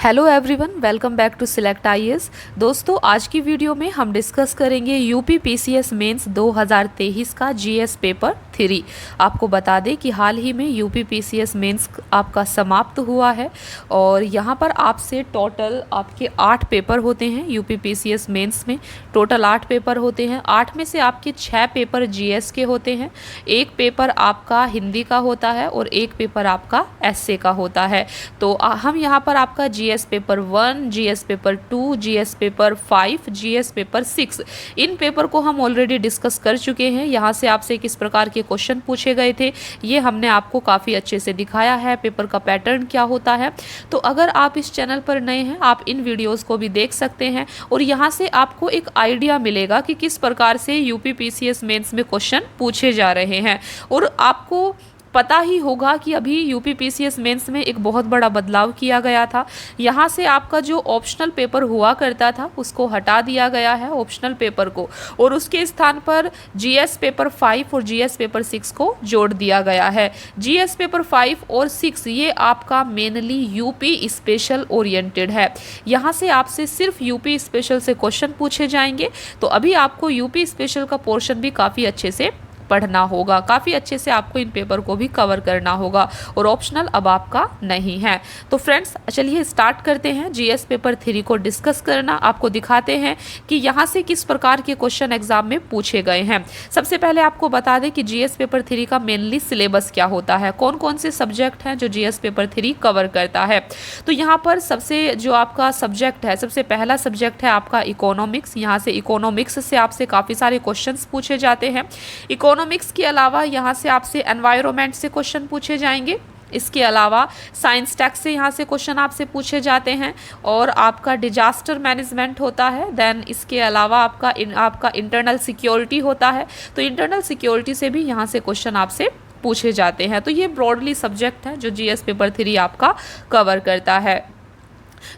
Hello everyone, welcome back to select IAS. दोस्तों, आज की वीडियो में हम डिस्कस करेंगे यूपी पीसीएस मेंस 2023 का जीएस पेपर 3। आपको बता दें कि हाल ही में यूपी पीसीएस मेंस आपका समाप्त हुआ है और यहाँ पर आपसे टोटल आपके 8 पेपर होते हैं। यूपी पीसीएस मेंस में टोटल 8 पेपर होते हैं। 8 में से आपके 6 पेपर जीएस के होते हैं, एक पेपर आपका हिंदी का होता है और एक पेपर आपका एसए का होता है। तो हम यहाँ पर आपका GS paper 1, GS paper 2, GS paper 5, GS paper 6 इन पेपर को हम ऑलरेडी डिस्कस कर चुके हैं। यहाँ से आपसे किस प्रकार के क्वेश्चन पूछे गए थे ये हमने आपको काफ़ी अच्छे से दिखाया है, पेपर का पैटर्न क्या होता है। तो अगर आप इस चैनल पर नए हैं, आप इन वीडियोस को भी देख सकते हैं और यहाँ से आपको एक आइडिया मिलेगा कि किस प्रकार से यूपी पीसीएस मेंस में क्वेश्चन पूछे जा रहे हैं। और आपको पता ही होगा कि अभी यूपी पीसीएस मेंस में एक बहुत बड़ा बदलाव किया गया था। यहाँ से आपका जो ऑप्शनल पेपर हुआ करता था उसको हटा दिया गया है, ऑप्शनल पेपर को, और उसके स्थान पर जीएस पेपर 5 और जीएस पेपर 6 को जोड़ दिया गया है। जीएस पेपर 5 और 6 ये आपका मेनली यूपी स्पेशल ओरिएंटेड है। यहाँ से आपसे सिर्फ यूपी स्पेशल से क्वेश्चन पूछे जाएंगे। तो अभी आपको यूपी स्पेशल का पोर्शन भी काफ़ी अच्छे से पढ़ना होगा, काफ़ी अच्छे से आपको इन पेपर को भी कवर करना होगा और ऑप्शनल अब आपका नहीं है। तो फ्रेंड्स, चलिए स्टार्ट करते हैं जीएस पेपर 3 को डिस्कस करना। आपको दिखाते हैं कि यहाँ से किस प्रकार के क्वेश्चन एग्जाम में पूछे गए हैं। सबसे पहले आपको बता दें कि जीएस पेपर 3 का मेनली सिलेबस क्या होता है, कौन कौन से सब्जेक्ट हैं जो जीएस पेपर 3 कवर करता है। तो यहाँ पर सबसे जो आपका सब्जेक्ट है, सबसे पहला सब्जेक्ट है आपका इकोनॉमिक्स। यहाँ से इकोनॉमिक्स से आपसे काफ़ी सारे क्वेश्चन पूछे जाते हैं। इकोनॉमिक्स के अलावा यहाँ से आपसे एनवायरनमेंट से क्वेश्चन पूछे जाएंगे। इसके अलावा साइंस टैक्स से यहाँ से क्वेश्चन आपसे पूछे जाते हैं और आपका डिजास्टर मैनेजमेंट होता है। देन इसके अलावा आपका इंटरनल सिक्योरिटी होता है। तो इंटरनल सिक्योरिटी से भी यहाँ से क्वेश्चन आपसे पूछे जाते हैं। तो ये ब्रॉडली सब्जेक्ट है जो जीएस पेपर 3 आपका कवर करता है।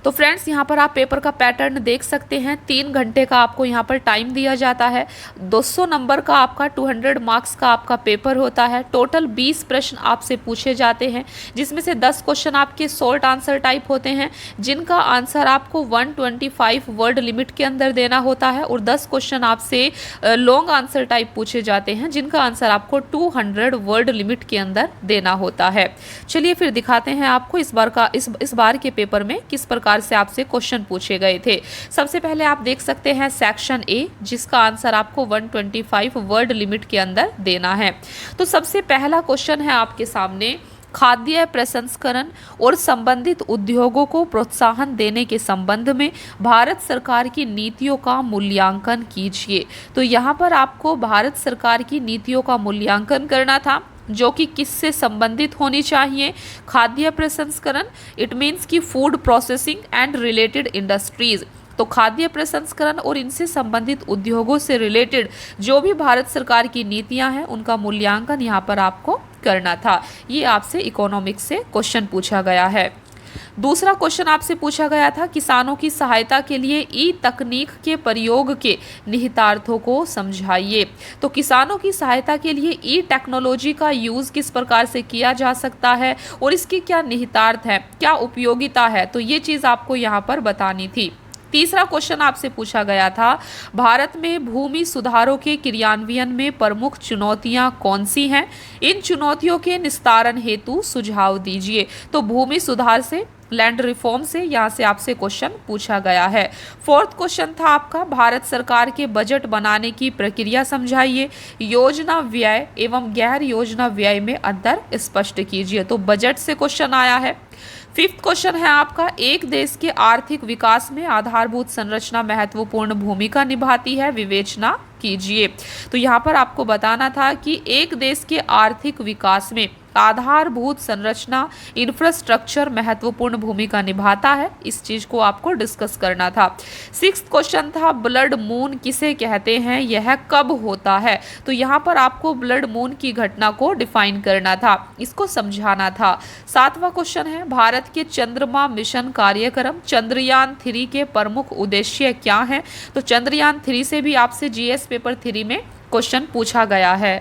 तो फ्रेंड्स, यहाँ पर आप पेपर का पैटर्न देख सकते हैं। 3 घंटे का आपको यहाँ पर टाइम दिया जाता है। 200 नंबर का आपका 200 मार्क्स का आपका पेपर होता है। टोटल 20 प्रश्न आपसे पूछे जाते हैं, जिसमें से 10 क्वेश्चन आपके शॉर्ट आंसर टाइप होते हैं, जिनका आंसर आपको 125 वर्ड लिमिट के अंदर देना होता है, और 10 क्वेश्चन आपसे लॉन्ग आंसर टाइप पूछे जाते हैं, जिनका आंसर आपको 200 वर्ड लिमिट के अंदर देना होता है। चलिए फिर दिखाते हैं आपको इस बार के पेपर में किस प्रकार से आपसे क्वेश्चन पूछे गए थे। सबसे पहले आप देख सकते हैं सेक्शन ए, जिसका आंसर आपको 125 वर्ड लिमिट के अंदर देना है। तो सबसे पहला क्वेश्चन है आपके सामने, खाद्य प्रसंस्करण और संबंधित उद्योगों को प्रोत्साहन देने के संबंध में भारत सरकार की नीतियों का मूल्यांकन कीजिए। तो यहाँ पर आपको भारत सरकार की नीतियों का मूल्यांकन करना था, जो कि किससे संबंधित होनी चाहिए। खाद्य प्रसंस्करण, इट मीन्स की food processing and related industries. तो खाद्य प्रसंस्करण और इनसे संबंधित उद्योगों से रिलेटेड जो भी भारत सरकार की नीतियां हैं उनका मूल्यांकन यहाँ पर आपको करना था। ये आपसे इकोनॉमिक्स से क्वेश्चन पूछा गया है। दूसरा क्वेश्चन आपसे पूछा गया था, किसानों की सहायता के लिए ई तकनीक के प्रयोग के निहितार्थों को समझाइए। तो किसानों की सहायता के लिए ई टेक्नोलॉजी का यूज़ किस प्रकार से किया जा सकता है और इसके क्या निहितार्थ है, क्या उपयोगिता है, तो ये चीज़ आपको यहाँ पर बतानी थी। तीसरा क्वेश्चन आपसे पूछा गया था, भारत में भूमि सुधारों के क्रियान्वयन में प्रमुख चुनौतियां कौन सी हैं, इन चुनौतियों के निस्तारण हेतु सुझाव दीजिए। तो भूमि सुधार से, लैंड रिफॉर्म से यहाँ से आपसे क्वेश्चन पूछा गया है। फोर्थ क्वेश्चन था आपका, भारत सरकार के बजट बनाने की प्रक्रिया समझाइए, योजना व्यय एवं गैर योजना व्यय में अंतर स्पष्ट कीजिए। तो बजट से क्वेश्चन आया है। फिफ्थ क्वेश्चन है आपका, एक देश के आर्थिक विकास में आधारभूत संरचना महत्वपूर्ण भूमिका निभाती है, विवेचना कीजिए। तो यहाँ पर आपको बताना था कि एक देश के आर्थिक विकास में आधारभूत संरचना, इंफ्रास्ट्रक्चर महत्वपूर्ण भूमिका निभाता है। इस चीज को आपको डिस्कस करना था। सिक्स्थ क्वेश्चन था, ब्लड मून किसे कहते हैं, यह कब होता है। तो यहाँ पर आपको ब्लड मून की घटना को डिफाइन करना था, इसको समझाना था। सातवां क्वेश्चन है, भारत के चंद्रमा मिशन कार्यक्रम चंद्रयान 3 के प्रमुख उद्देश्य क्या हैं। तो चंद्रयान 3 से भी आपसे जीएस पेपर 3 में क्वेश्चन पूछा गया है।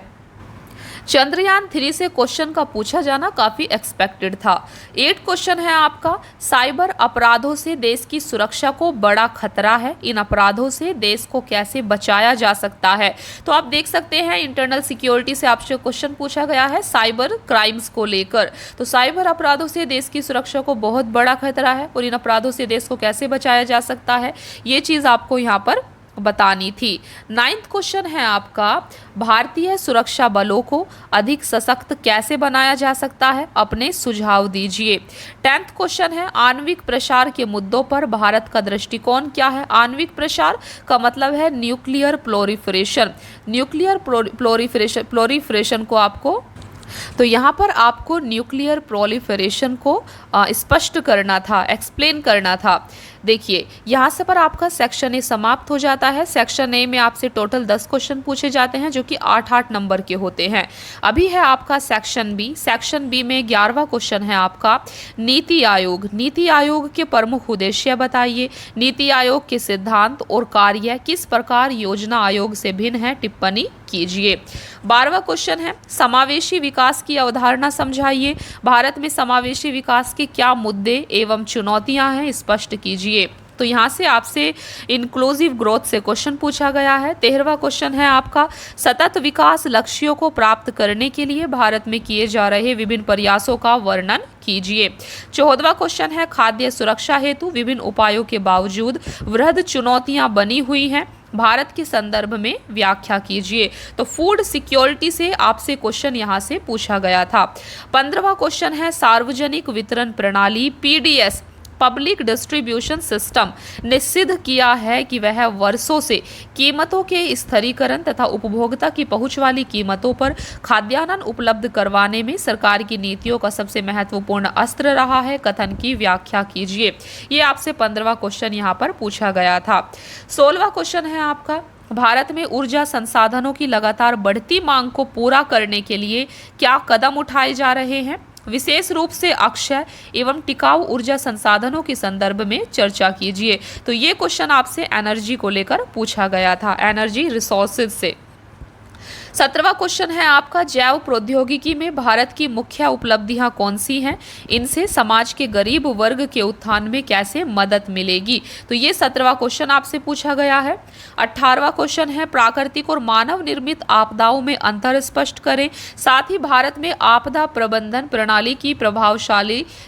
चंद्रयान 3 से क्वेश्चन का पूछा जाना काफी एक्सपेक्टेड था। 8 क्वेश्चन है आपका, साइबर अपराधों से देश की सुरक्षा को बड़ा खतरा है, इन अपराधों से देश को कैसे बचाया जा सकता है। तो आप देख सकते हैं इंटरनल सिक्योरिटी से आपसे क्वेश्चन पूछा गया है साइबर क्राइम्स को लेकर। तो साइबर अपराधों से देश की सुरक्षा को बहुत बड़ा खतरा है और इन अपराधों से देश को कैसे बचाया जा सकता है, ये चीज आपको यहाँ पर बतानी थी। 9th क्वेश्चन है आपका, भारतीय सुरक्षा बलों को अधिक सशक्त कैसे बनाया जा सकता है, अपने सुझाव दीजिए। 10th क्वेश्चन है, आणविक प्रसार के मुद्दों पर भारत का दृष्टिकोण क्या है। आणविक प्रसार का मतलब है न्यूक्लियर प्रोलिफरेशन। न्यूक्लियर प्रोलिफरेशन को आपको, तो यहाँ पर आपको न्यूक्लियर प्रोलिफरेशन को स्पष्ट करना था, एक्सप्लेन करना था। देखिए यहाँ से पर आपका सेक्शन ए समाप्त हो जाता है। सेक्शन ए में आपसे टोटल 10 क्वेश्चन पूछे जाते हैं जो कि 8-8 नंबर के होते हैं। अभी है आपका सेक्शन बी। सेक्शन बी में 11वां क्वेश्चन है आपका, नीति आयोग। नीति आयोग के प्रमुख उद्देश्य बताइए। नीति आयोग के सिद्धांत और कार्य किस प्रकार योजना आयोग से भिन्न है, टिप्पणी कीजिए। 12वां क्वेश्चन है, समावेशी विकास की अवधारणा समझाइए। भारत में समावेशी विकास के क्या मुद्दे एवं चुनौतियां हैं, स्पष्ट कीजिए। तो यहाँ से आपसे इंक्लूसिव ग्रोथ से क्वेश्चन पूछा गया है। 13वां क्वेश्चन है आपका, सतत विकास लक्ष्यों को प्राप्त करने के लिए भारत में किए जा रहे विभिन्न प्रयासों का वर्णन कीजिए। 14वां क्वेश्चन है, खाद्य सुरक्षा हेतु विभिन्न उपायों के बावजूद वृहद चुनौतियां बनी हुई हैं, भारत के संदर्भ में व्याख्या कीजिए। तो फूड सिक्योरिटी से आपसे क्वेश्चन यहाँ से पूछा गया था। 15वां क्वेश्चन है, सार्वजनिक वितरण प्रणाली पीडीएस पब्लिक डिस्ट्रीब्यूशन सिस्टम ने सिद्ध किया है कि वह वर्षों से कीमतों के स्थिरीकरण तथा उपभोक्ता की पहुंच वाली कीमतों पर खाद्यान्न उपलब्ध करवाने में सरकार की नीतियों का सबसे महत्वपूर्ण अस्त्र रहा है, कथन की व्याख्या कीजिए। ये आपसे 15वां क्वेश्चन यहाँ पर पूछा गया था। 16वां क्वेश्चन है आपका, भारत में ऊर्जा संसाधनों की लगातार बढ़ती मांग को पूरा करने के लिए क्या कदम उठाए जा रहे हैं, विशेष रूप से अक्षय एवं टिकाऊ ऊर्जा संसाधनों के संदर्भ में चर्चा कीजिए। तो ये क्वेश्चन आपसे एनर्जी को लेकर पूछा गया था, एनर्जी रिसोर्सेज से। 17वां क्वेश्चन है आपका, जैव प्रौद्योगिकी में भारत की मुख्य उपलब्धियां कौन सी हैं, इनसे समाज के गरीब वर्ग के उत्थान में कैसे मदद मिलेगी। तो ये 17वां क्वेश्चन आपसे पूछा गया है। 18वां क्वेश्चन है, प्राकृतिक और मानव निर्मित आपदाओं में अंतर स्पष्ट करें, साथ ही भारत में आपदा प्रबंधन प्रणाली की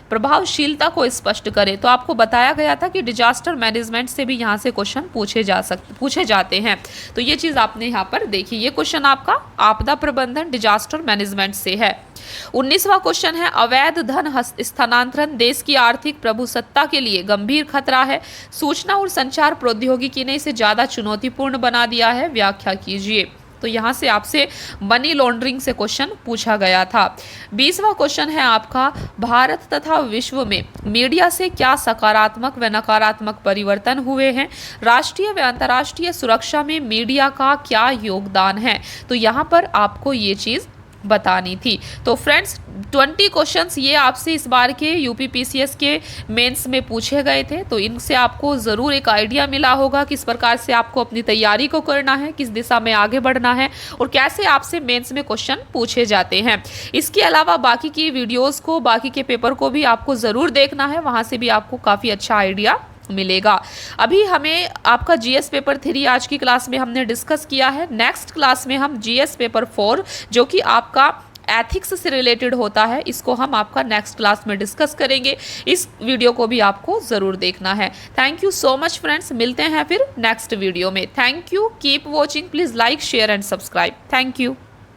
प्रभावशीलता को स्पष्ट करें। तो आपको बताया गया था कि डिजास्टर मैनेजमेंट से भी यहाँ से क्वेश्चन पूछे जाते हैं। तो ये चीज आपने यहाँ पर देखी। ये क्वेश्चन आपका आपदा प्रबंधन डिजास्टर मैनेजमेंट से है। 19वां क्वेश्चन है, अवैध धन स्थानांतरण देश की आर्थिक प्रभुसत्ता के लिए गंभीर खतरा है, सूचना और संचार प्रौद्योगिकी ने इसे ज्यादा चुनौतीपूर्ण बना दिया है, व्याख्या कीजिए। तो यहाँ से आपसे मनी लॉन्ड्रिंग से क्वेश्चन पूछा गया था। 20वां क्वेश्चन है आपका, भारत तथा विश्व में मीडिया से क्या सकारात्मक व नकारात्मक परिवर्तन हुए हैं, राष्ट्रीय व अंतर्राष्ट्रीय सुरक्षा में मीडिया का क्या योगदान है। तो यहाँ पर आपको ये चीज़ बतानी थी। तो फ्रेंड्स 20 क्वेश्चंस ये आपसे इस बार के यूपीपीसीएस के मेंस में पूछे गए थे। तो इनसे आपको ज़रूर एक आइडिया मिला होगा किस प्रकार से आपको अपनी तैयारी को करना है, किस दिशा में आगे बढ़ना है और कैसे आपसे मेंस में क्वेश्चन पूछे जाते हैं। इसके अलावा बाकी की वीडियोज़ को, बाकी के पेपर को भी आपको ज़रूर देखना है, वहाँ से भी आपको काफ़ी अच्छा आइडिया मिलेगा। अभी हमें आपका जीएस पेपर 3 आज की क्लास में हमने डिस्कस किया है। नेक्स्ट क्लास में हम जीएस पेपर 4 जो कि आपका एथिक्स से रिलेटेड होता है, इसको हम आपका नेक्स्ट क्लास में डिस्कस करेंगे। इस वीडियो को भी आपको ज़रूर देखना है। Thank you so much friends, मिलते हैं फिर नेक्स्ट वीडियो में। Thank you, keep watching, please like share and subscribe. Thank you.